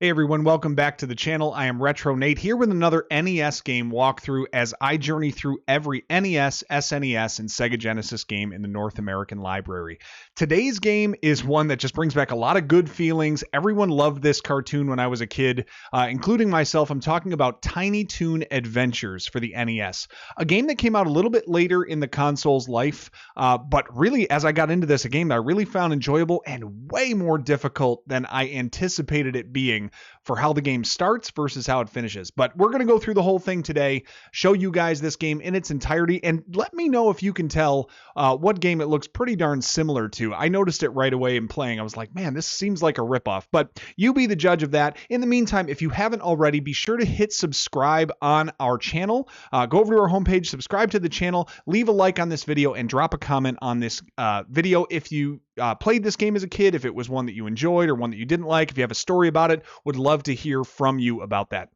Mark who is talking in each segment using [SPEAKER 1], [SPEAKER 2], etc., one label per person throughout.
[SPEAKER 1] Hey everyone, welcome back to the channel. I am Retro Nate here with another NES game walkthrough as I journey through every NES, SNES, and Sega Genesis game in the North American library. Today's game is one that just brings back a lot of good feelings. Everyone loved this cartoon when I was a kid, including myself. I'm talking about Tiny Toon Adventures for the NES, a game that came out a little bit later in the console's life, but really as I got into this, a game that I really found enjoyable and way more difficult than I anticipated it being for how the game starts versus how it finishes. But we're going to go through the whole thing today, show you guys this game in its entirety, and let me know if you can tell what game it looks pretty darn similar to. I noticed it right away in playing. I was like, man, this seems like a ripoff, but you be the judge of that. In the meantime, if you haven't already, be sure to hit subscribe on our channel. Go over to our homepage, subscribe to the channel, leave a like on this video, and drop a comment on this video if you played this game as a kid, if it was one that you enjoyed or one that you didn't like, if you have a story about it, would love to hear from you about that.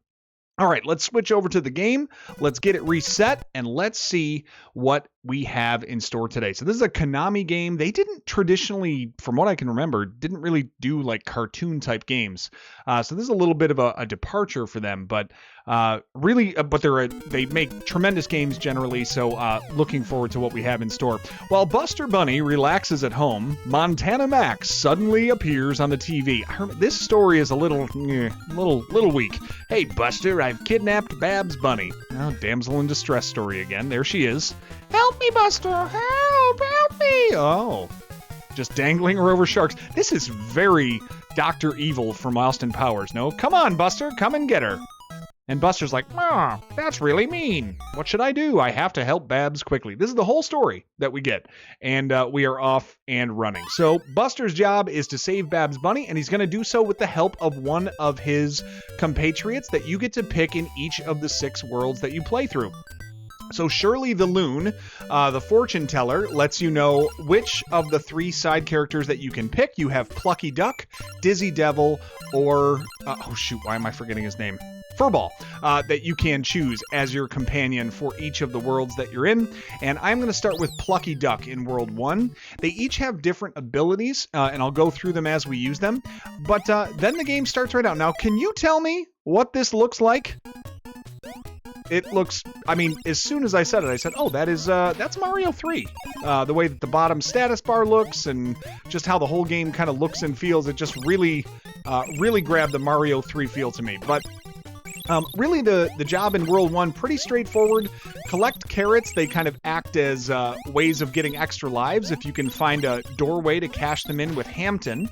[SPEAKER 1] All right, let's switch over to the game. Let's get it reset and let's see what we have in store today. So this is a Konami game. They didn't traditionally, from what I can remember, didn't really do like cartoon type games. So this is a little bit of a departure for them, but really, but they make tremendous games generally. So looking forward to what we have in store. While Buster Bunny relaxes at home, Montana Max suddenly appears on the TV. This story is a little weak. Hey Buster, I've kidnapped Babs Bunny. Oh, damsel in distress story again. There she is. Help me, Buster! Help me! Oh, just dangling her over sharks. This is very Dr. Evil from Austin Powers. No, come on, Buster, come and get her. And Buster's like, oh, that's really mean. What should I do? I have to help Babs quickly. This is the whole story that we get. And we are off and running. So Buster's job is to save Babs Bunny, and he's going to do so with the help of one of his compatriots that you get to pick in each of the 6 worlds that you play through. So Shirley the Loon, the fortune teller, lets you know which of the 3 side characters that you can pick. You have Plucky Duck, Dizzy Devil, or, oh shoot, why am I forgetting his name? Furball, that you can choose as your companion for each of the worlds that you're in. And I'm going to start with Plucky Duck in World 1. They each have different abilities, and I'll go through them as we use them. But then the game starts right out. Now, can you tell me what this looks like? It looks, I mean, as soon as I said it, I said, oh, that's Mario 3. The way that the bottom status bar looks and just how the whole game kind of looks and feels, it just really grabbed the Mario 3 feel to me. But really, the job in World 1, pretty straightforward. Collect carrots. They kind of act as ways of getting extra lives if you can find a doorway to cash them in with Hampton.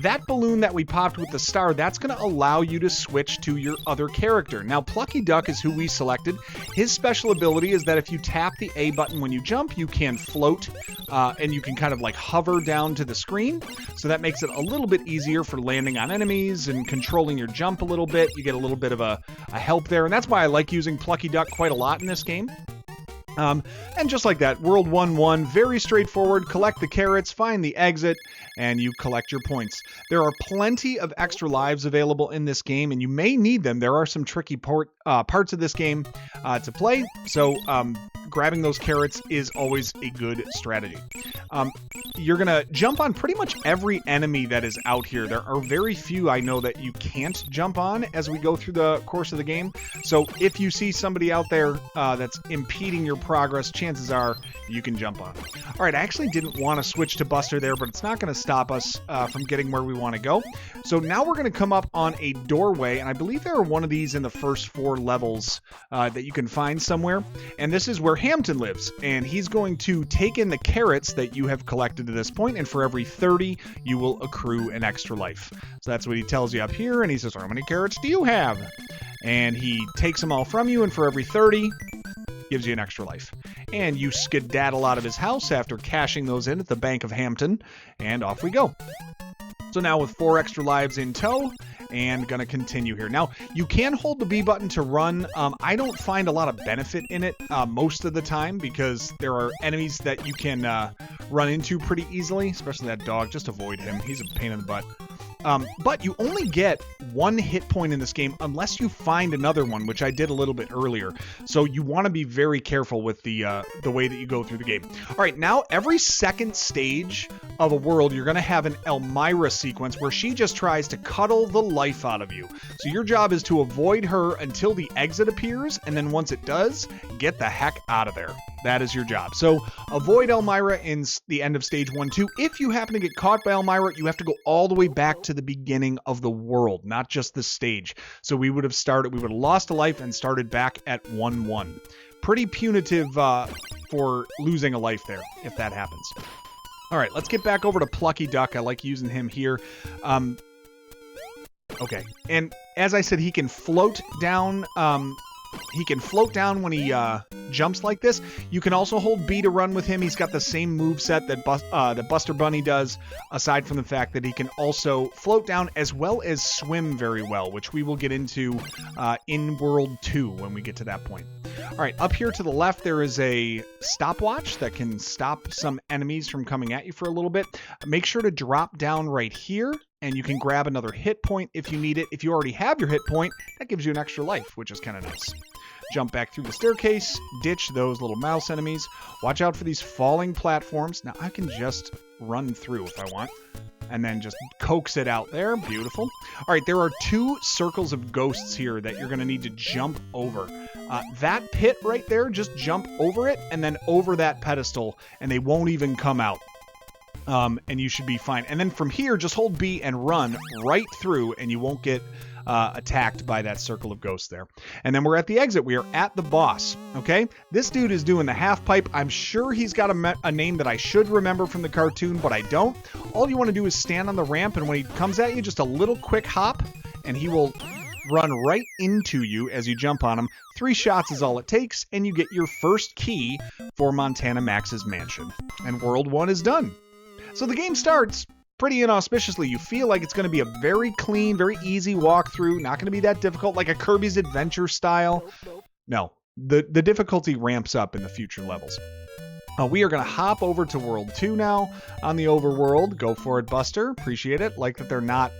[SPEAKER 1] That balloon that we popped with the star, that's going to allow you to switch to your other character. Now, Plucky Duck is who we selected. His special ability is that if you tap the A button when you jump, you can float and you can kind of like hover down to the screen. So that makes it a little bit easier for landing on enemies and controlling your jump a little bit. You get a little bit of a help there, and that's why I like using Plucky Duck quite a lot in this game. And just like that, World 1-1, very straightforward. Collect the carrots, find the exit, and you collect your points. There are plenty of extra lives available in this game, and you may need them. There are some tricky parts of this game to play, so grabbing those carrots is always a good strategy. You're going to jump on pretty much every enemy that is out here. There are very few I know that you can't jump on as we go through the course of the game. So if you see somebody out there that's impeding your progress, chances are you can jump on. All right, I actually didn't want to switch to Buster there, but it's not going to stop us from getting where we want to go. So now we're going to come up on a doorway, and I believe there are one of these in the first 4 levels that you can find somewhere. And this is where Hampton lives, and he's going to take in the carrots that you have collected to this point, and for every 30, you will accrue an extra life. So that's what he tells you up here, and he says, how many carrots do you have? And he takes them all from you, and for every 30, gives you an extra life. And you skedaddle out of his house after cashing those in at the Bank of Hampton, and off we go. So now with 4 extra lives in tow, and gonna continue here. Now, you can hold the B button to run. I don't find a lot of benefit in it most of the time because there are enemies that you can run into pretty easily, especially that dog. Just avoid him. He's a pain in the butt. But you only get 1 hit point in this game unless you find another one, which I did a little bit earlier. So you want to be very careful with the way that you go through the game. All right, now every second stage of a world, you're going to have an Elmira sequence where she just tries to cuddle the life out of you. So your job is to avoid her until the exit appears, and then once it does, get the heck out of there. That is your job. So avoid Elmira in the end of stage 1-2. If you happen to get caught by Elmira, you have to go all the way back to the beginning of the world, not just the stage. So we would have lost a life and started back at 1-1. Pretty punitive for losing a life there, if that happens. All right, let's get back over to Plucky Duck. I like using him here. Okay, and as I said, he can float down. He can float down when he jumps like this. You can also hold B to run with him. He's got the same moveset that Buster Bunny does, aside from the fact that he can also float down as well as swim very well, which we will get into in World 2 when we get to that point. All right, up here to the left, there is a stopwatch that can stop some enemies from coming at you for a little bit. Make sure to drop down right here, and you can grab another hit point if you need it. If you already have your hit point, that gives you an extra life, which is kind of nice. Jump back through the staircase, ditch those little mouse enemies. Watch out for these falling platforms. Now, I can just run through if I want, and then just coax it out there. Beautiful. All right, there are 2 circles of ghosts here that you're going to need to jump over. That pit right there, just jump over it, and then over that pedestal, and they won't even come out. And you should be fine. And then from here, just hold B and run right through, and you won't get attacked by that circle of ghosts there. And then we're at the exit. We are at the boss. Okay, this dude is doing the half pipe. I'm sure he's got a name that I should remember from the cartoon, but I don't. All you want to do is stand on the ramp, and when he comes at you, just a little quick hop, and he will run right into you as you jump on him. 3 shots is all it takes, and you get your first key for Montana Max's mansion. And World 1 is done. So the game starts pretty inauspiciously. You feel like it's going to be a very clean, very easy walkthrough, not going to be that difficult, like a Kirby's Adventure style. No, the difficulty ramps up in the future levels. We are going to hop over to World 2 now on the overworld. Go for it, Buster. Appreciate it. Like that they're not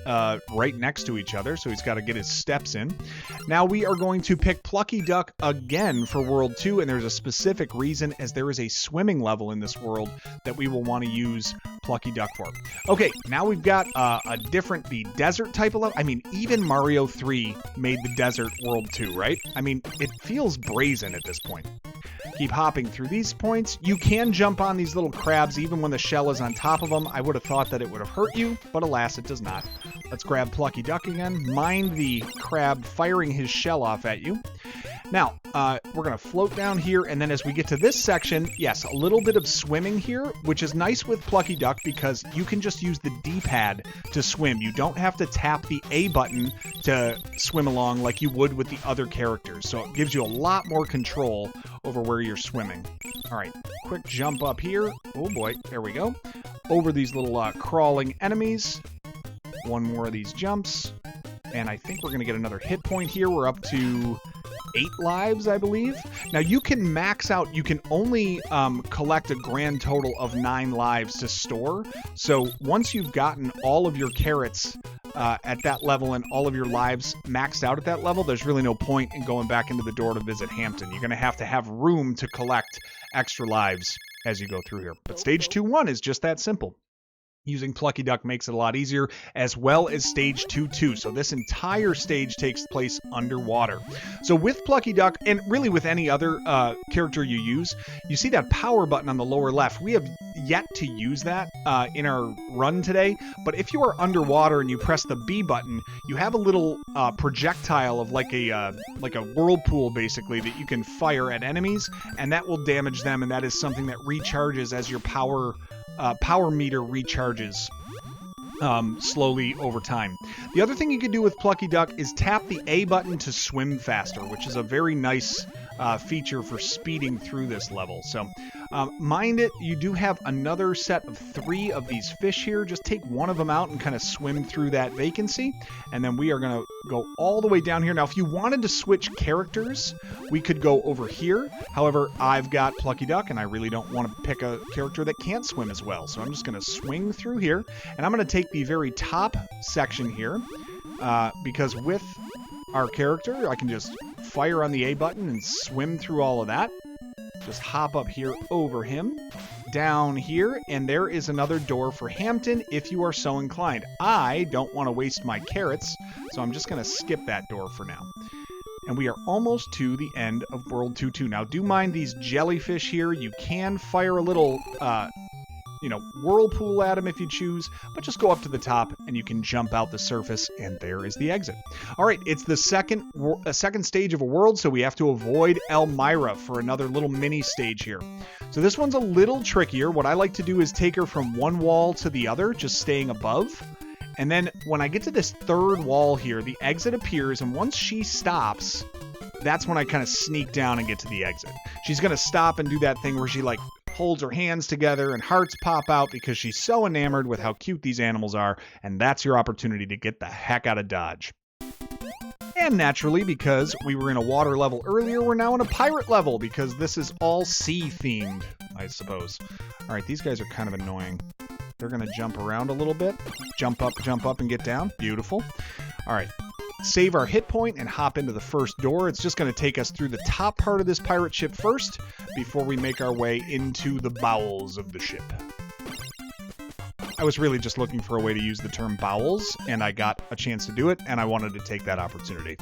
[SPEAKER 1] right next to each other, so he's got to get his steps in. Now we are going to pick Plucky Duck again for World 2, and there's a specific reason, as there is a swimming level in this world that we will want to use Plucky Duck for. Okay, now we've got the desert type of level. I mean, even Mario 3 made the desert World 2, right? I mean, it feels brazen at this point. Keep hopping through these points. You can jump on these little crabs even when the shell is on top of them. I would have thought that it would have hurt you, but alas, it does not. Let's grab Plucky Duck again. Mind the crab firing his shell off at you. Now, we're going to float down here, and then as we get to this section, yes, a little bit of swimming here, which is nice with Plucky Duck because you can just use the D-pad to swim. You don't have to tap the A button to swim along like you would with the other characters. So it gives you a lot more control over where you're swimming. All right, quick jump up here. Oh boy, there we go. Over these little crawling enemies. One more of these jumps. And I think we're going to get another hit point here. We're up to 8 lives, I believe. Now, you can max out. You can only collect a grand total of 9 lives to store. So once you've gotten all of your carrots at that level and all of your lives maxed out at that level, there's really no point in going back into the door to visit Hampton. You're going to have room to collect extra lives as you go through here. But Stage 2-1 is just that simple. Using Plucky Duck makes it a lot easier, as well as Stage 2-2. So this entire stage takes place underwater. So with Plucky Duck, and really with any other character you use, you see that power button on the lower left. We have yet to use that in our run today, but if you are underwater and you press the B button, you have a little projectile of like a whirlpool, basically, that you can fire at enemies, and that will damage them, and that is something that recharges as your power meter recharges slowly over time. The other thing you can do with Plucky Duck is tap the A button to swim faster, which is a very nice feature for speeding through this level. So mind it, you do have another set of 3 of these fish here. Just take one of them out and kind of swim through that vacancy, and then we are going to go all the way down here. Now, if you wanted to switch characters, we could go over here. However, I've got Plucky Duck, and I really don't want to pick a character that can't swim as well. So I'm just going to swing through here, and I'm going to take the very top section here, because with our character, I can just fire on the A button and swim through all of that. Just hop up here over him. down here, and there is another door for Hampton if you are so inclined. I don't want to waste my carrots, so I'm just going to skip that door for now. And we are almost to the end of World 2-2. Now, do mind these jellyfish here. You can fire a little, whirlpool at them if you choose, but just go up to the top and you can jump out the surface, and there is the exit. All right, it's the second stage of a world, so we have to avoid Elmira for another little mini stage here. So this one's a little trickier. What I like to do is take her from one wall to the other, just staying above. And then when I get to this third wall here, the exit appears, and once she stops, that's when I kind of sneak down and get to the exit. She's going to stop and do that thing where she holds her hands together and hearts pop out because she's so enamored with how cute these animals are, and that's your opportunity to get the heck out of Dodge. And naturally, because we were in a water level earlier, we're now in a pirate level because this is all sea themed, I suppose. All right, these guys are kind of annoying. They're going to jump around a little bit. Jump up, and get down. Beautiful. All right. Save our hit point and hop into the first door. It's just going to take us through the top part of this pirate ship first before we make our way into the bowels of the ship. I was really just looking for a way to use the term bowels, and I got a chance to do it, and I wanted to take that opportunity.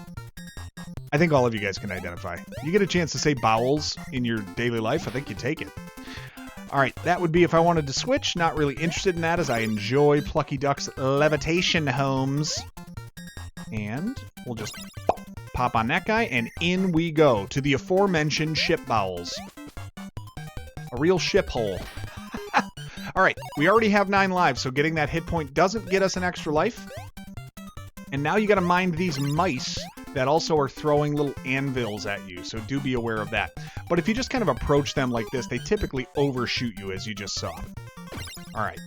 [SPEAKER 1] I think all of you guys can identify. You get a chance to say bowels in your daily life, I think you take it. All right, that would be if I wanted to switch. Not really interested in that, as I enjoy Plucky Duck's levitation homes. And we'll just pop on that guy, and in we go to the aforementioned ship bowels. A real ship hole. All right, we already have 9 lives, so getting that hit point doesn't get us an extra life. And now you got to mind these mice that also are throwing little anvils at you, so do be aware of that. But if you just kind of approach them like this, they typically overshoot you, as you just saw. All right.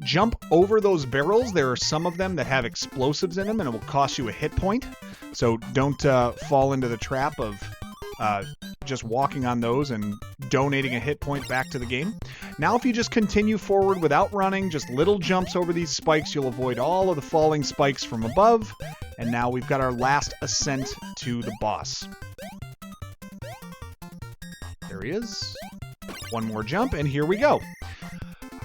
[SPEAKER 1] Jump over those barrels. There are some of them that have explosives in them, and it will cost you a hit point. So don't fall into the trap of just walking on those and donating a hit point back to the game. Now if you just continue forward without running, just little jumps over these spikes, you'll avoid all of the falling spikes from above. And now we've got our last ascent to the boss. There he is. One more jump, and here we go.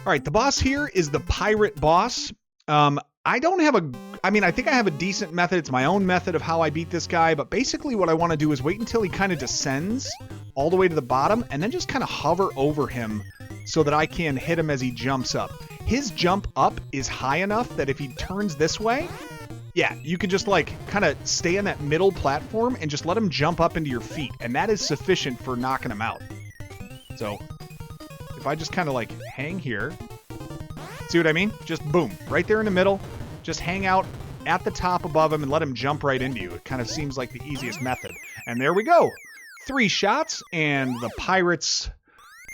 [SPEAKER 1] All right, the boss here is the pirate boss. I think I have a decent method. It's my own method of how I beat this guy, but basically what I want to do is wait until he kind of descends all the way to the bottom and then just kind of hover over him so that I can hit him as he jumps up. His jump up is high enough that if he turns this way, yeah, you could just kind of stay in that middle platform and just let him jump up into your feet, and that is sufficient for knocking him out. So if I just kind of hang here, see what I mean? Just boom, right there in the middle. Just hang out at the top above him and let him jump right into you. It kind of seems like the easiest method. And there we go. 3 shots, and the pirate's,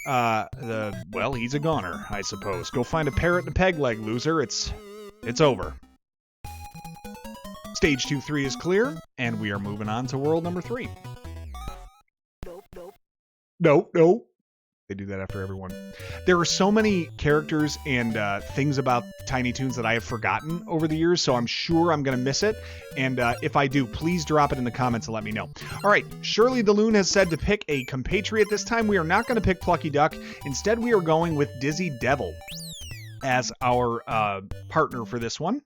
[SPEAKER 1] he's a goner, I suppose. Go find a parrot and a peg leg, loser. It's over. Stage 2-3 is clear, and we are moving on to world number 3. Nope. They do that after everyone. There are so many characters and things about Tiny Toons that I have forgotten over the years, so I'm sure I'm going to miss it. And if I do, please drop it in the comments and let me know. All right, Shirley the Loon has said to pick a compatriot. This time we are not going to pick Plucky Duck. Instead, we are going with Dizzy Devil as our partner for this one.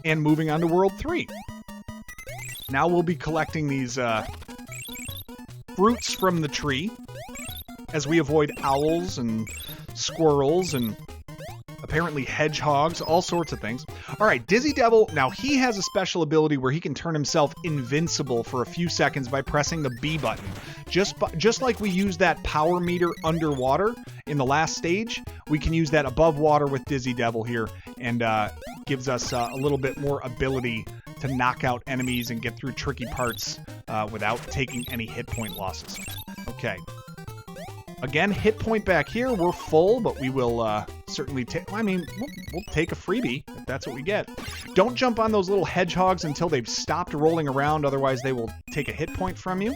[SPEAKER 1] And moving on to World 3. Now we'll be collecting these fruits from the tree, as we avoid owls and squirrels and apparently hedgehogs, all sorts of things. All right, Dizzy Devil, now he has a special ability where he can turn himself invincible for a few seconds by pressing the B button. Just like we use that power meter underwater in the last stage, we can use that above water with Dizzy Devil here, and gives us a little bit more ability to knock out enemies and get through tricky parts without taking any hit point losses. Okay. Again, hit point back here. We're full, but we will certainly take... we'll take a freebie if that's what we get. Don't jump on those little hedgehogs until they've stopped rolling around. Otherwise, they will take a hit point from you.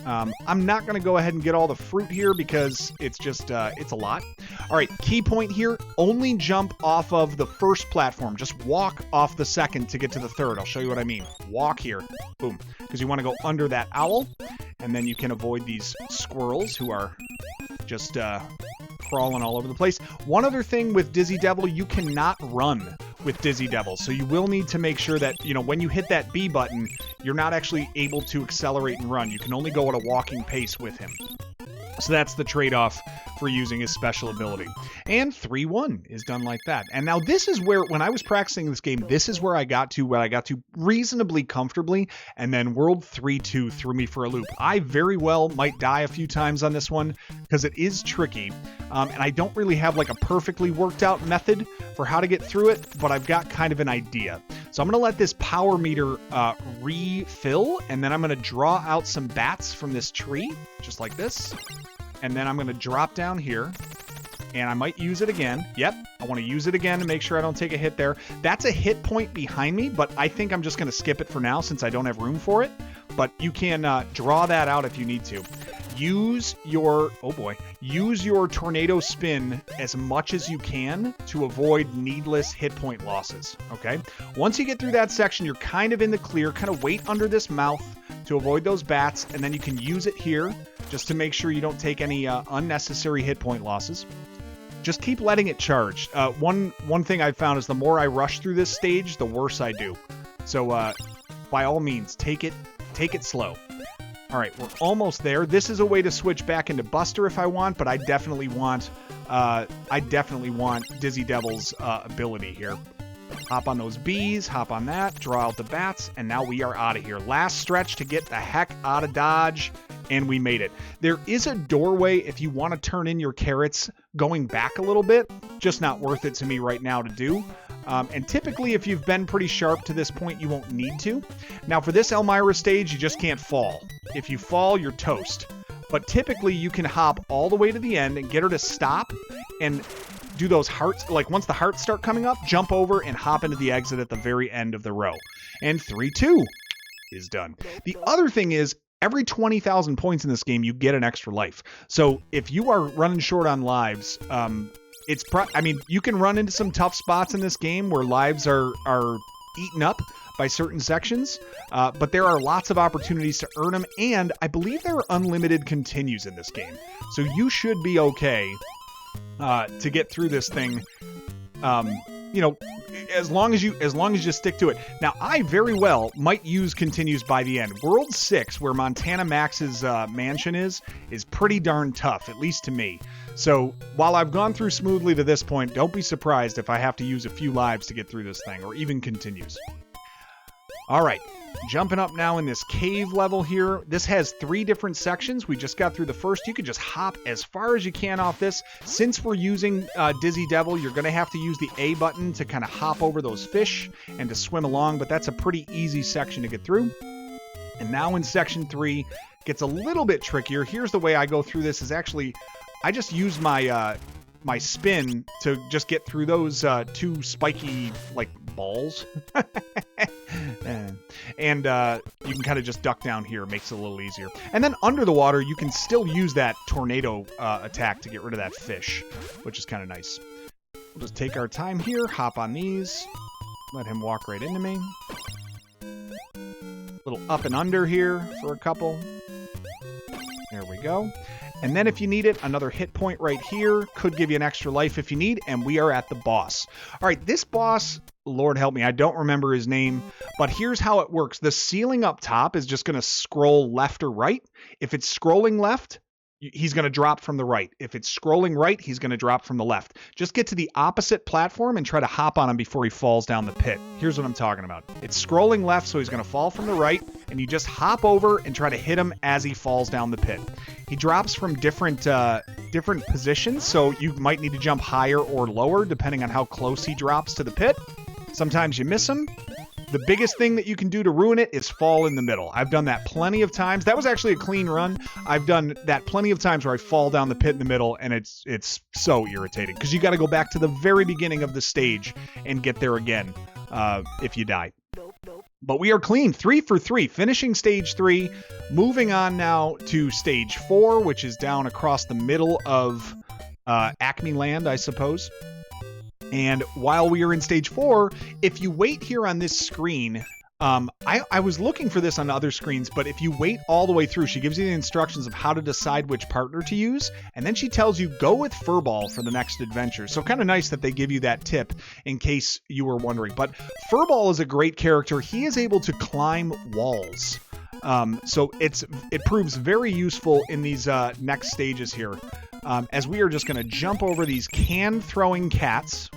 [SPEAKER 1] I'm not going to go ahead and get all the fruit here because it's just, it's a lot. All right, key point here. Only jump off of the first platform. Just walk off the second to get to the third. I'll show you what I mean. Walk here. Boom. Because you want to go under that owl. And then you can avoid these squirrels who are just crawling all over the place. One other thing with Dizzy Devil, you cannot run with Dizzy Devil. So you will need to make sure that, you know, when you hit that B button, you're not actually able to accelerate and run. You can only go at a walking pace with him. So that's the trade-off for using his special ability. And 3-1 is done like that. And now this is where, when I was practicing this game, this is where I got to reasonably comfortably, and then World 3-2 threw me for a loop. I very well might die a few times on this one, because it is tricky, and I don't really have like a perfectly worked out method for how to get through it, but I've got kind of an idea. So I'm going to let this power meter refill, and then I'm going to draw out some bats from this tree, just like this. And then I'm going to drop down here, and I might use it again. Yep, I want to use it again to make sure I don't take a hit there. That's a hit point behind me, but I think I'm just going to skip it for now since I don't have room for it. But you can draw that out if you need to. Use your, use your tornado spin as much as you can to avoid needless hit point losses, okay? Once you get through that section, you're kind of in the clear. Kind of wait under this mouth to avoid those bats, and then you can use it here just to make sure you don't take any unnecessary hit point losses. Just keep letting it charge. One thing I've found is the more I rush through this stage, the worse I do. So by all means, take it slow. All right, we're almost there. This is a way to switch back into Buster if I want, but I definitely want Dizzy Devil's ability here. Hop on those bees, hop on that, draw out the bats, and now we are out of here. Last stretch to get the heck out of Dodge, and we made it. There is a doorway if you want to turn in your carrots going back a little bit. Just not worth it to me right now to do. And typically, if you've been pretty sharp to this point, you won't need to. Now, for this Elmira stage, you just can't fall. If you fall, you're toast. But typically, you can hop all the way to the end and get her to stop and do those hearts. Like, once the hearts start coming up, jump over and hop into the exit at the very end of the row. And 3-2 is done. The other thing is, every 20,000 points in this game, you get an extra life. So if you are running short on lives, I mean, you can run into some tough spots in this game where lives are eaten up by certain sections, but there are lots of opportunities to earn them, and I believe there are unlimited continues in this game. So you should be okay to get through this thing, you know, as long as you stick to it. Now, I very well might use continues by the end. World 6, where Montana Max's mansion is pretty darn tough, at least to me. So while I've gone through smoothly to this point, don't be surprised if I have to use a few lives to get through this thing, or even continues. All right, jumping up now in this cave level here. This has 3 different sections. We just got through the first. You can just hop as far as you can off this. Since we're using Dizzy Devil, you're going to have to use the A button to kind of hop over those fish and to swim along, but that's a pretty easy section to get through. And now in section 3, it gets a little bit trickier. Here's the way I go through this is actually, I just use my my spin to just get through those 2 spiky, like, balls. and you can kind of just duck down here. Makes it a little easier. And then under the water, you can still use that tornado attack to get rid of that fish, which is kind of nice. We'll just take our time here, hop on these, let him walk right into me. Little up and under here for a couple. There we go. And then if you need it, another hit point right here could give you an extra life if you need, and we are at the boss. All right, this boss, Lord help me, I don't remember his name, but here's how it works. The ceiling up top is just going to scroll left or right. If it's scrolling left, he's going to drop from the right. If it's scrolling right, he's going to drop from the left. Just get to the opposite platform and try to hop on him before he falls down the pit. Here's what I'm talking about. It's scrolling left, so he's going to fall from the right, and you just hop over and try to hit him as he falls down the pit. He drops from different positions, so you might need to jump higher or lower depending on how close he drops to the pit. Sometimes you miss him. The biggest thing that you can do to ruin it is fall in the middle. I've done that plenty of times. That was actually a clean run. I've done that plenty of times where I fall down the pit in the middle, and it's so irritating because you got to go back to the very beginning of the stage and get there again if you die. But we are clean, 3 for 3, finishing stage 3, moving on now to stage 4, which is down across the middle of Acme Land, I suppose. And while we are in stage 4, if you wait here on this screen, I was looking for this on other screens, but if you wait all the way through, she gives you the instructions of how to decide which partner to use, and then she tells you go with Furball for the next adventure. So kind of nice that they give you that tip in case you were wondering. But Furball is a great character. He is able to climb walls. So it proves very useful in these next stages here. As we are just going to jump over these can-throwing cats,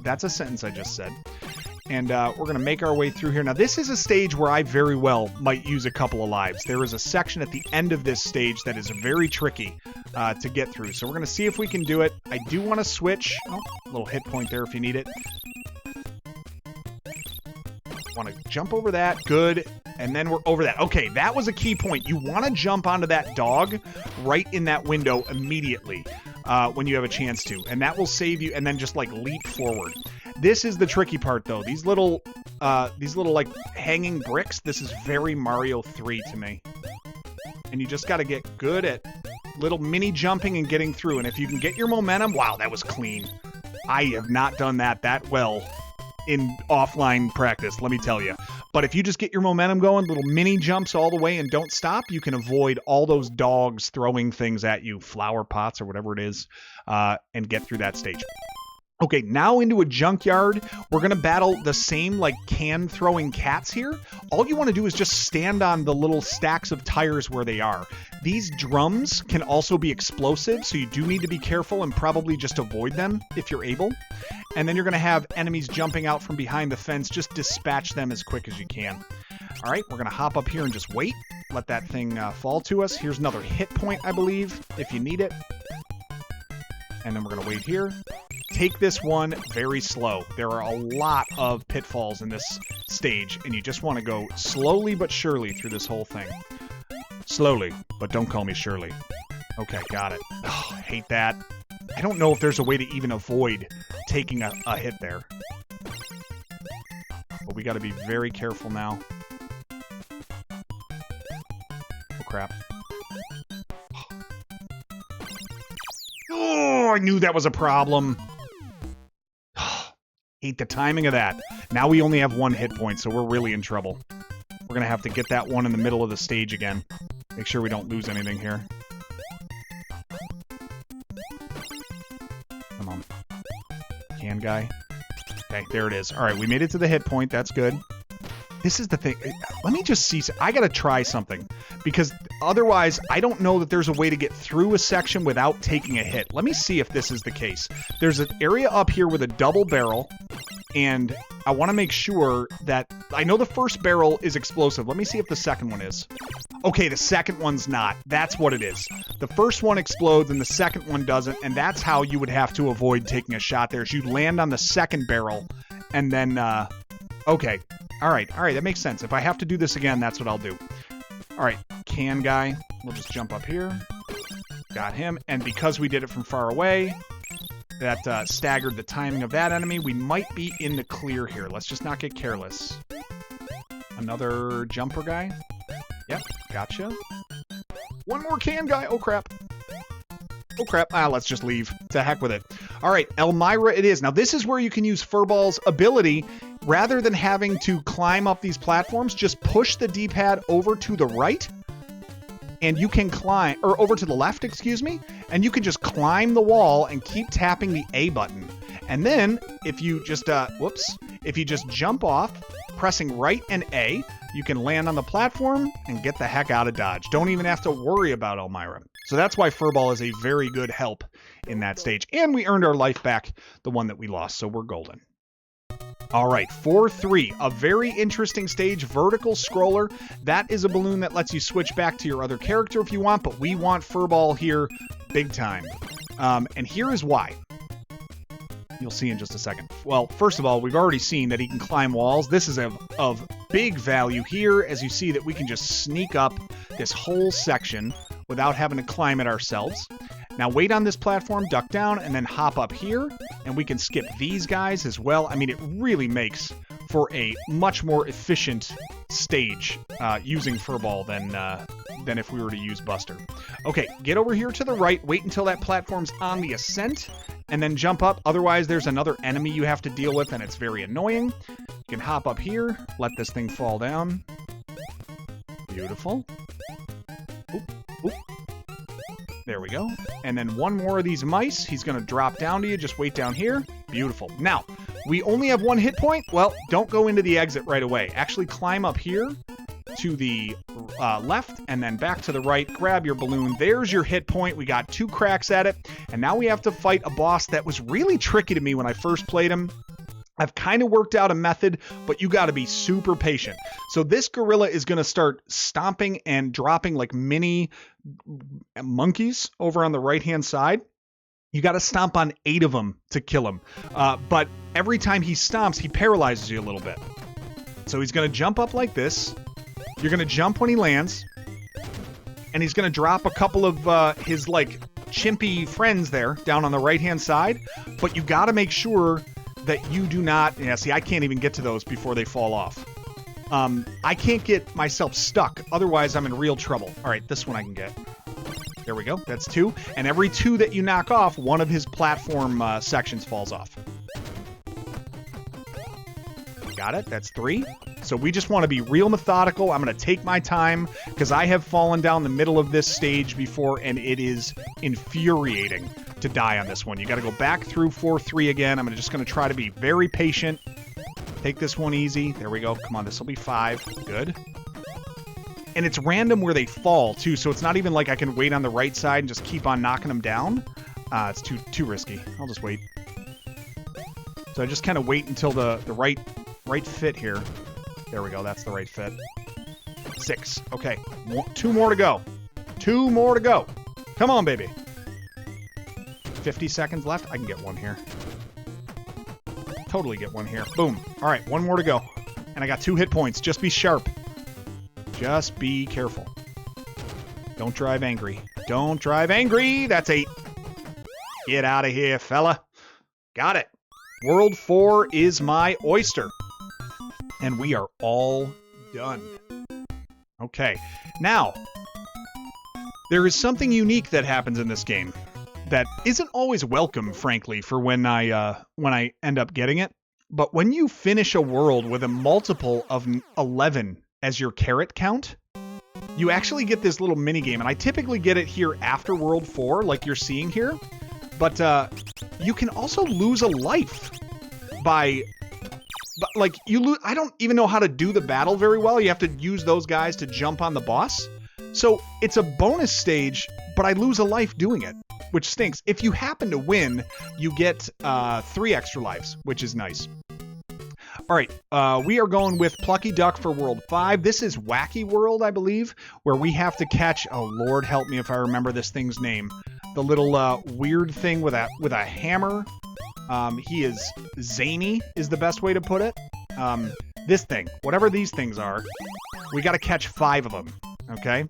[SPEAKER 1] that's a sentence I just said. And we're going to make our way through here. Now, this is a stage where I very well might use a couple of lives. There is a section at the end of this stage that is very tricky to get through. So we're going to see if we can do it. I do want to switch. Oh, a little hit point there if you need it. Want to jump over that. Good. And then we're over that. Okay, that was a key point. You want to jump onto that dog right in that window immediately when you have a chance to. And that will save you, and then just like leap forward. This is the tricky part, though. These little like hanging bricks. This is very Mario 3 to me. And you just got to get good at little mini jumping and getting through. And if you can get your momentum, wow, that was clean. I have not done that well in offline practice, let me tell you. But if you just get your momentum going, little mini jumps all the way and don't stop, you can avoid all those dogs throwing things at you, flower pots or whatever it is, and get through that stage. Okay, now into a junkyard. We're going to battle the same, like, can-throwing cats here. All you want to do is just stand on the little stacks of tires where they are. These drums can also be explosive, so you do need to be careful and probably just avoid them if you're able. And then you're going to have enemies jumping out from behind the fence. Just dispatch them as quick as you can. All right, we're going to hop up here and just wait. Let that thing fall to us. Here's another hit point, I believe, if you need it. And then we're going to wait here. Take this one very slow. There are a lot of pitfalls in this stage, and you just want to go slowly but surely through this whole thing. Slowly, but don't call me Shirley. Okay, got it. Oh, I hate that. I don't know if there's a way to even avoid taking a hit there. But we got to be very careful now. Oh, crap. Oh, I knew that was a problem. Hate the timing of that. Now we only have one hit point, so we're really in trouble. We're going to have to get that one in the middle of the stage again. Make sure we don't lose anything here. Come on. Can guy. Okay, there it is. All right, we made it to the hit point. That's good. This is the thing. Let me just see. I got to try something. Because otherwise, I don't know that there's a way to get through a section without taking a hit. Let me see if this is the case. There's an area up here with a double barrel. And I want to make sure that... I know the first barrel is explosive. Let me see if the second one is. Okay, the second one's not. That's what it is. The first one explodes and the second one doesn't. And that's how you would have to avoid taking a shot there. Is you land on the second barrel and then... okay. All right, that makes sense. If I have to do this again, that's what I'll do. All right, can guy. We'll just jump up here. Got him. And because we did it from far away, that staggered the timing of that enemy. We might be in the clear here. Let's just not get careless. Another jumper guy. Yep, gotcha. One more can guy. Oh, crap. Oh, crap. Let's just leave. To heck with it. All right, Elmira it is. Now, this is where you can use Furball's ability. Rather than having to climb up these platforms, just push the D-pad over to the right, and you can climb, or over to the left, excuse me, and you can just climb the wall and keep tapping the A button. And then, if you just, if you just jump off, pressing right and A, you can land on the platform and get the heck out of Dodge. Don't even have to worry about Elmira. So that's why Furball is a very good help in that stage. And we earned our life back, the one that we lost, so we're golden. All right, 4-3, a very interesting stage, vertical scroller. That is a balloon that lets you switch back to your other character if you want, but we want Furball here big time. And here is why. You'll see in just a second. Well, first of all, we've already seen that he can climb walls. This is of big value here, as you see that we can just sneak up this whole section without having to climb it ourselves. Now wait on this platform, duck down, and then hop up here, and we can skip these guys as well. I mean, it really makes for a much more efficient stage using Furball than if we were to use Buster. Okay, get over here to the right, wait until that platform's on the ascent, and then jump up. Otherwise, there's another enemy you have to deal with, and it's very annoying. You can hop up here, let this thing fall down. Beautiful. Oop, oop. There we go. And then one more of these mice. He's going to drop down to you. Just wait down here. Beautiful. Now, we only have one hit point. Well, don't go into the exit right away. Actually climb up here to the left and then back to the right. Grab your balloon. There's your hit point. We got 2 cracks at it. And now we have to fight a boss that was really tricky to me when I first played him. I've kind of worked out a method, but you got to be super patient. So this gorilla is going to start stomping and dropping like mini monkeys over on the right-hand side. You got to stomp on 8 of them to kill him. But every time he stomps, he paralyzes you a little bit. So he's going to jump up like this. You're going to jump when he lands. And he's going to drop a couple of his like chimpy friends there down on the right-hand side. But you got to make sure that you do not... Yeah, see, I can't even get to those before they fall off. I can't get myself stuck. Otherwise, I'm in real trouble. All right, this one I can get. There we go. That's 2. And every 2 that you knock off, one of his platform sections falls off. Got it. That's 3. So we just want to be real methodical. I'm going to take my time because I have fallen down the middle of this stage before, and it is infuriating to die on this one. You got to go back through 4-3 again. I'm just going to try to be very patient. Take this one easy. There we go. Come on, this will be 5. Good. And it's random where they fall, too, so it's not even like I can wait on the right side and just keep on knocking them down. It's too risky. I'll just wait. So I just kind of wait until the right fit here. There we go. That's the right fit. 6. Okay. 2 more to go. 2 more to go. Come on, baby. 50 seconds left. I can get one here. Totally get one here. Boom. All right. 1 more to go. And I got 2 hit points. Just be sharp. Just be careful. Don't drive angry. Don't drive angry. That's 8. Get out of here, fella. Got it. World 4 is my oyster. And we are all done. Okay. Now, there is something unique that happens in this game that isn't always welcome, frankly, for when I end up getting it. But when you finish a world with a multiple of 11 as your carrot count, you actually get this little mini game. And I typically get it here after World 4, like you're seeing here. But you can also lose a life by... But, like, you lose... I don't even know how to do the battle very well. You have to use those guys to jump on the boss. So it's a bonus stage, but I lose a life doing it, which stinks. If you happen to win, you get 3 extra lives, which is nice. All right, we are going with Plucky Duck for World 5. This is Wacky World, I believe, where we have to catch... Oh, Lord, help me if I remember this thing's name. The little weird thing with a hammer. He is zany, is the best way to put it. This thing, whatever these things are, we got to catch 5 of them, okay?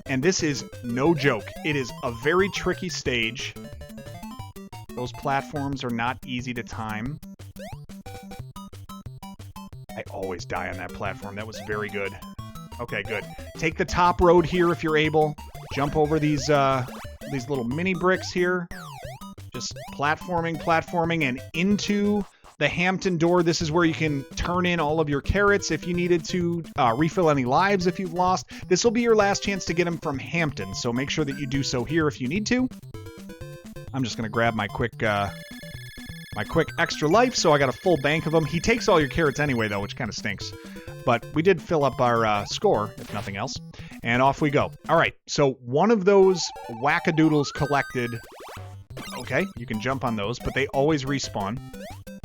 [SPEAKER 1] And this is no joke. It is a very tricky stage. Those platforms are not easy to time. I always die on that platform. That was very good. Okay, good. Take the top road here if you're able. Jump over these little mini bricks here. Just platforming, and into the Hampton door. This is where you can turn in all of your carrots if you needed to, refill any lives if you've lost. This will be your last chance to get them from Hampton, so make sure that you do so here if you need to. I'm just going to grab my quick extra life, so I got a full bank of them. He takes all your carrots anyway, though, which kind of stinks. But we did fill up our score, if nothing else. And off we go. All right, so one of those wackadoodles collected... Okay, you can jump on those, but they always respawn.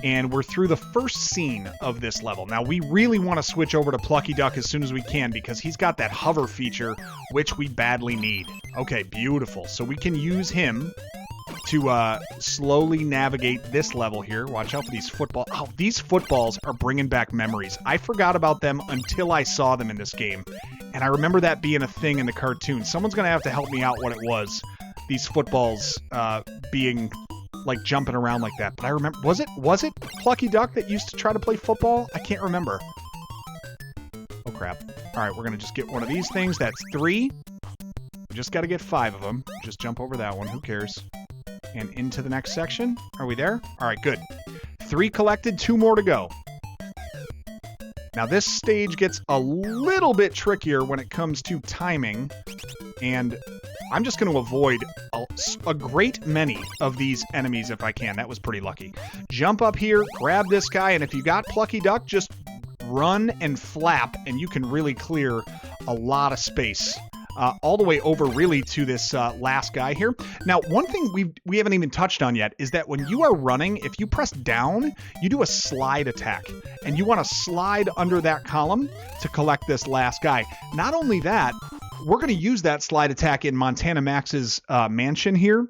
[SPEAKER 1] And we're through the first scene of this level. Now, we really want to switch over to Plucky Duck as soon as we can because he's got that hover feature, which we badly need. Okay, beautiful. So we can use him to slowly navigate this level here. Watch out for these footballs. Oh, these footballs are bringing back memories. I forgot about them until I saw them in this game. And I remember that being a thing in the cartoon. Someone's going to have to help me out what it was. These footballs being like jumping around like that. But I remember, was it Plucky Duck that used to try to play football? I can't remember. Oh crap. All right, we're gonna just get one of these things. That's 3. We just got to get 5 of them. Just jump over that one. Who cares? And into the next section. Are we there? All right, good. 3 collected, 2 more to go. Now this stage gets a little bit trickier when it comes to timing, and I'm just going to avoid a great many of these enemies if I can. That was pretty lucky. Jump up here, grab this guy, and if you got Plucky Duck, just run and flap, and you can really clear a lot of space. All the way over really to this last guy here. Now, one thing we haven't even touched on yet is that when you are running, if you press down, you do a slide attack. And you want to slide under that column to collect this last guy. Not only that, we're going to use that slide attack in Montana Max's mansion here.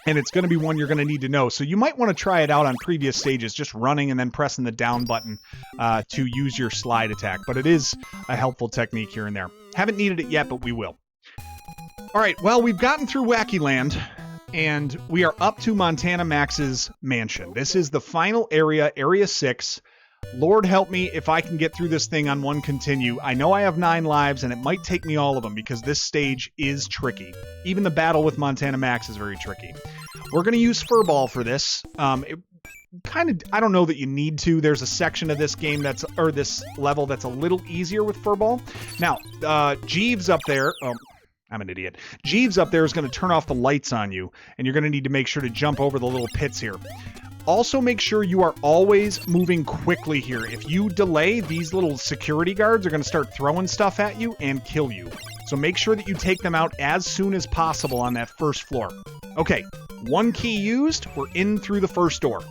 [SPEAKER 1] And it's going to be one you're going to need to know. So you might want to try it out on previous stages, just running and then pressing the down button to use your slide attack. But it is a helpful technique here and there. Haven't needed it yet, but we will. All right, well, we've gotten through Wackyland, and we are up to Montana Max's mansion. This is the final area, Area 6. Lord help me if I can get through this thing on one continue. I know I have 9 lives, and it might take me all of them because this stage is tricky. Even the battle with Montana Max is very tricky. We're going to use Furball for this. I don't know that you need to. There's a section of this game this level that's a little easier with Furball. Now, Jeeves up there... Oh, I'm an idiot. Jeeves up there is going to turn off the lights on you, and you're going to need to make sure to jump over the little pits here. Also, make sure you are always moving quickly here. If you delay, these little security guards are going to start throwing stuff at you and kill you. So make sure that you take them out as soon as possible on that first floor. Okay, 1 key used. We're in through the first door.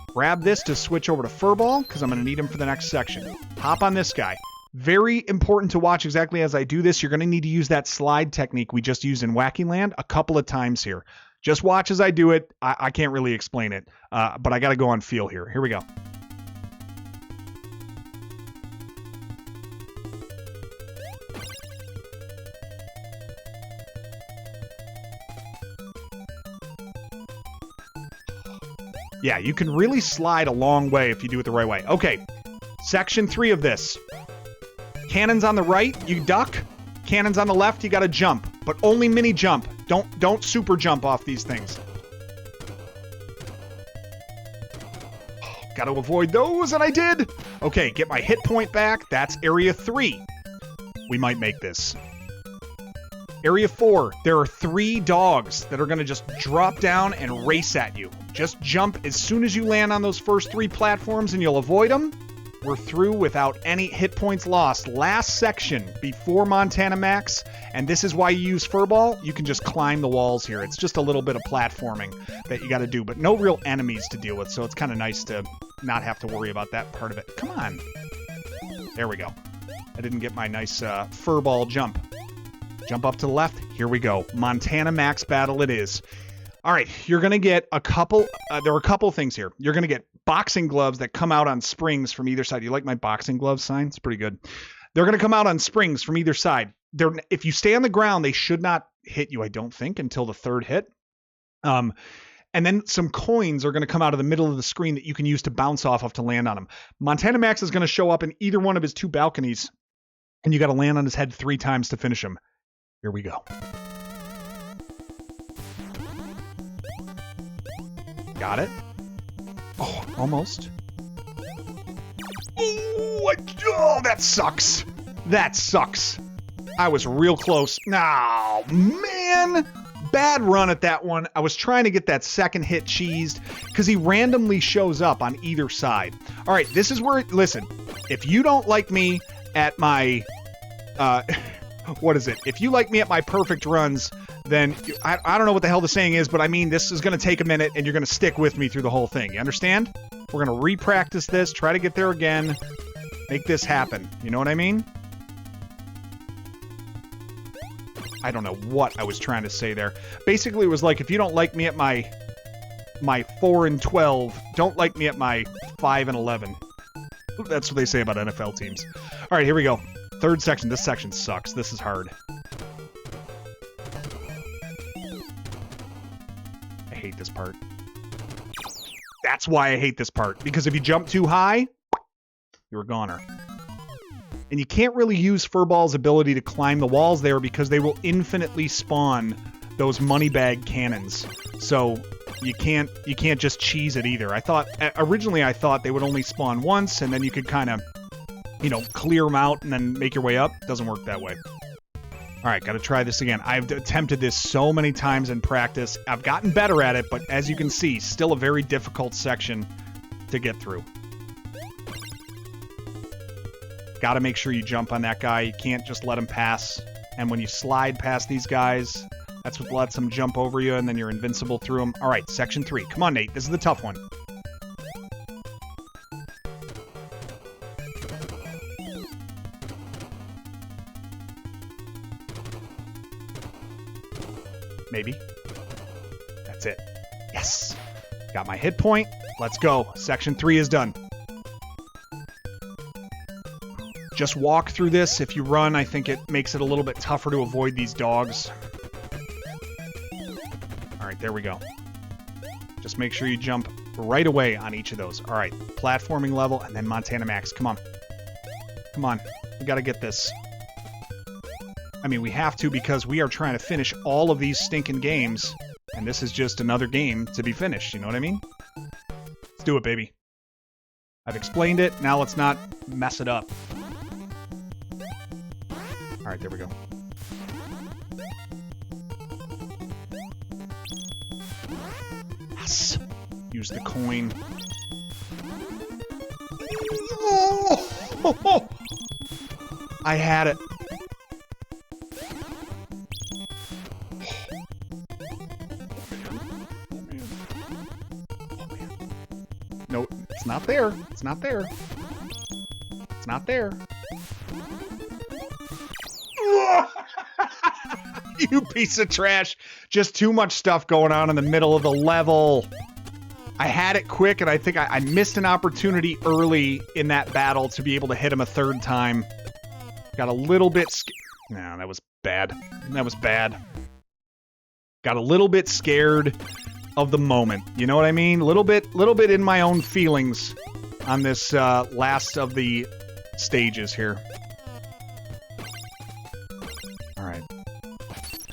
[SPEAKER 1] Grab this to switch over to Furball, because I'm going to need him for the next section. Hop on this guy. Very important to watch exactly as I do this. You're going to need to use that slide technique we just used in Wackyland a couple of times here. Just watch as I do it. I can't really explain it, but I got to go on feel here. Here we go. Yeah, you can really slide a long way if you do it the right way. Okay, section 3 of this. Cannons on the right, you duck. Cannons on the left, you gotta jump. But only mini jump. Don't super jump off these things. Gotta avoid those, and I did! Okay, get my hit point back. That's Area 3. We might make this. Area 4, there are 3 dogs that are gonna just drop down and race at you. Just jump as soon as you land on those first 3 platforms and you'll avoid them. We're through without any hit points lost. Last section before Montana Max, and this is why you use Furball. You can just climb the walls here. It's just a little bit of platforming that you got to do, but no real enemies to deal with, so it's kind of nice to not have to worry about that part of it. Come on. There we go. I didn't get my nice Furball jump. Jump up to the left. Here we go. Montana Max battle it is. All right, you're going to get a couple... there are a couple things here. You're going to get boxing gloves that come out on springs from either side. You like my boxing gloves sign? It's pretty good. They're going to come out on springs from either side. If you stay on the ground, they should not hit you, I don't think, until the 3rd hit. And then some coins are going to come out of the middle of the screen that you can use to bounce off of to land on them. Montana Max is going to show up in either one of his 2 balconies, and you got to land on his head 3 times to finish him. Here we go. Got it. Oh, almost. Oh, that sucks. That sucks. I was real close. No, man. Bad run at that one. I was trying to get that second hit cheesed because he randomly shows up on either side. All right, this is where, listen, if you don't like me at my, what is it? If you like me at my perfect runs, then I don't know what the hell the saying is, but I mean, this is going to take a minute and you're going to stick with me through the whole thing. You understand? We're going to re-practice this, try to get there again, make this happen. You know what I mean? I don't know what I was trying to say there. Basically, it was like, if you don't like me at my 4 and 12, don't like me at my 5 and 11. That's what they say about NFL teams. All right, here we go. 3rd section. This section sucks. This is hard. I hate this part. That's why I hate this part. Because if you jump too high, you're a goner. And you can't really use Furball's ability to climb the walls there because they will infinitely spawn those money bag cannons. So you can't just cheese it either. Originally I thought they would only spawn once and then you could kind of you know, clear them out and then make your way up. Doesn't work that way. All right, got to try this again. I've attempted this so many times in practice. I've gotten better at it, but as you can see, still a very difficult section to get through. Got to make sure you jump on that guy. You can't just let him pass. And when you slide past these guys, that's what lets them jump over you, and then you're invincible through them. All right, section 3. Come on, Nate. This is the tough one. Maybe. That's it. Yes. Got my hit point. Let's go. Section 3 is done. Just walk through this. If you run, I think it makes it a little bit tougher to avoid these dogs. All right, there we go. Just make sure you jump right away on each of those. All right, platforming level and then Montana Max. Come on. Come on. We got to get this. I mean, we have to because we are trying to finish all of these stinking games, and this is just another game to be finished. You know what I mean? Let's do it, baby. I've explained it. Now let's not mess it up. All right, there we go. Yes. Use the coin. Oh! I had it. No, it's not there. It's not there. It's not there. You piece of trash. Just too much stuff going on in the middle of the level. I had it quick, and I think I missed an opportunity early in that battle to be able to hit him a third time. Got a little bit no, that was bad. That was bad. Got a little bit scared of the moment. You know what I mean? Little bit in my own feelings on this last of the stages here. All right.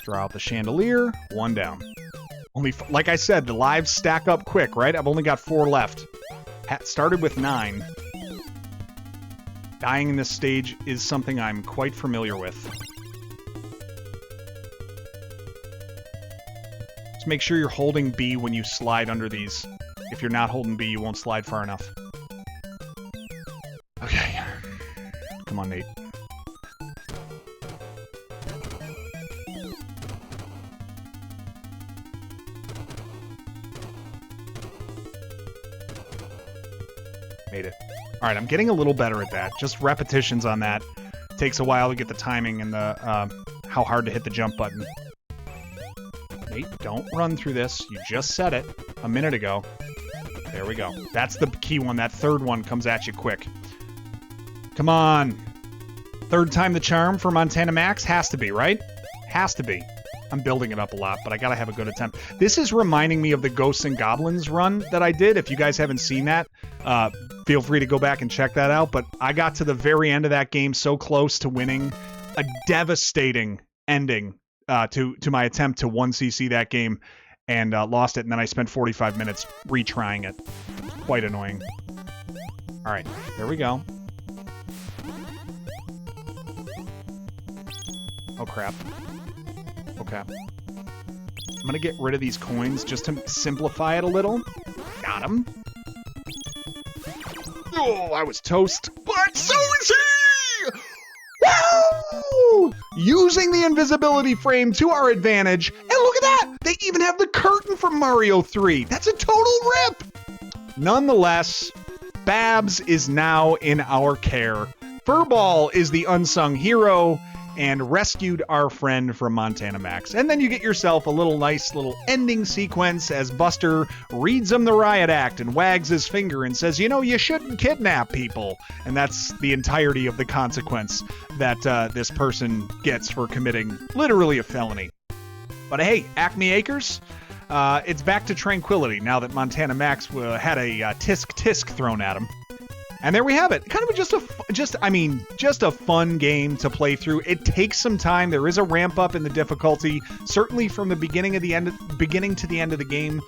[SPEAKER 1] Draw out the chandelier. One down. Only, like I said, the lives stack up quick, right? I've only got 4 left. Started with 9. Dying in this stage is something I'm quite familiar with. Just make sure you're holding B when you slide under these. If you're not holding B, you won't slide far enough. Okay. Come on, Nate. Made it. All right, I'm getting a little better at that. Just repetitions on that. Takes a while to get the timing and the how hard to hit the jump button. Nate, don't run through this. You just said it a minute ago. There we go. That's the key one. That third one comes at you quick. Come on. Third time the charm for Montana Max? Has to be, right? Has to be. I'm building it up a lot, but I gotta have a good attempt. This is reminding me of the Ghosts and Goblins run that I did. If you guys haven't seen that, feel free to go back and check that out. But I got to the very end of that game so close to winning. A devastating ending to my attempt to 1cc that game, and lost it. And then I spent 45 minutes retrying it. Quite annoying. All right, there we go. Oh, crap. Okay. I'm going to get rid of these coins just to simplify it a little. Got him. Oh, I was toast. But so is he! Woo! Using the invisibility frame to our advantage. And look at that! They even have the curtain from Mario 3. That's a total rip! Nonetheless, Babs is now in our care. Furball is the unsung hero and rescued our friend from Montana Max. And then you get yourself a nice little ending sequence as Buster reads him the riot act and wags his finger and says, you know, you shouldn't kidnap people. And that's the entirety of the consequence that this person gets for committing literally a felony. But hey, Acme Acres, it's back to tranquility now that Montana Max had a tisk-tisk thrown at him. And there we have it. Kind of just a fun game to play through. It takes some time. There is a ramp up in the difficulty, certainly from the beginning to the end of the game,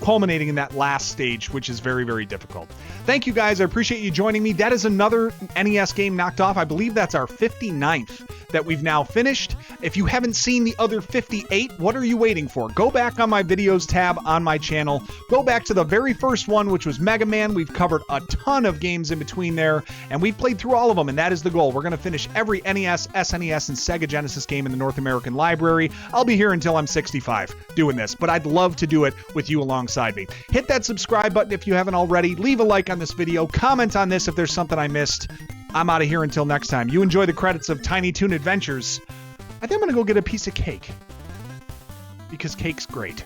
[SPEAKER 1] culminating in that last stage, which is very, very difficult. Thank you guys. I appreciate you joining me. That is another NES game knocked off. I believe that's our 59th that we've now finished. If you haven't seen the other 58, what are you waiting for? Go back on my videos tab on my channel. Go back to the very first one, which was Mega Man. We've covered a ton of games in between there, and we've played through all of them, and that is the goal. We're going to finish every NES, SNES, and Sega Genesis game in the North American library. I'll be here until I'm 65 doing this, but I'd love to do it with you alongside me. Hit that subscribe button if you haven't already. Leave a like on this video. Comment on this if there's something I missed. I'm out of here until next time. You enjoy the credits of Tiny Toon Adventures. I think I'm going to go get a piece of cake, because cake's great.